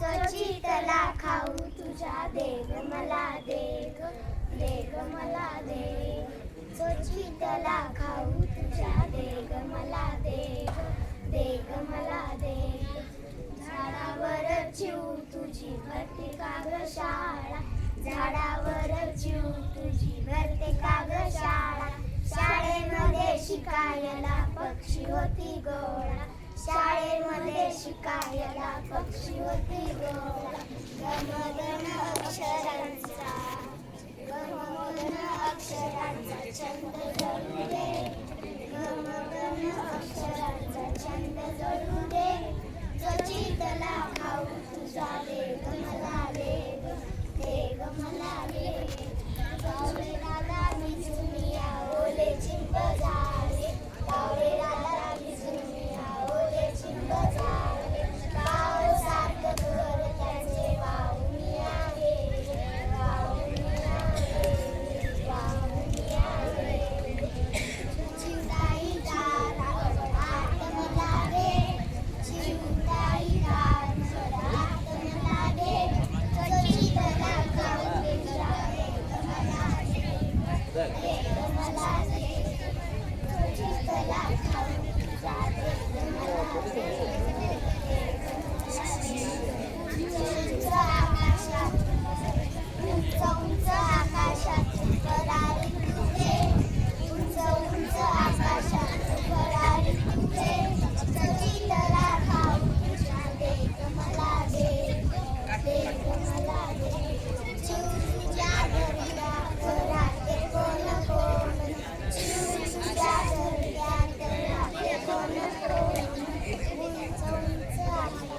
स्वचितला खाऊ तुझ्या देग मला देग देग मला दे स्वचितला खाऊ तुझ्या देग मला देग देग मला दे झाडावर चिव तुझी भरते काग शाळा झाडावर चिव तुझी भरते काग शाळा शाळेमध्ये शिकायला पक्षी होती गोळा शाळेमध्ये शिकायला पक्षी होती गोळा गमगन अक्षरांचा छंद जळू दे गमगन अक्षरांचा छंद जळू दे स्वचितला खाऊ तुझा देग मला देग देग मला देग कावळे राधा भिजूनिया ओले चिंब झाले कावळे राधा भिजूनिया ओले चिंब झाले पावसारखं घर त्याचे वाहुनिया गेले वाहुनिया गेले वाहुनिया गेले चिवताई दारा आत मला दे चिवताई दारा आत मला दे स्वचितला खाऊ तुझा देग मला देग मला दे स्वचितला खाऊ तुझा देग मला दे उंच आकाशात उंच आकाशात भरारी तुझे उंच उंच आकाशात भरारी तुझे स्वचितला खाऊ तुझा देग मला देग देग मला दे चिव तुझ्या घरात राहते कोण कोण चिव तुझ्या घरात राहते कोण कोण उंच उंच आकाशात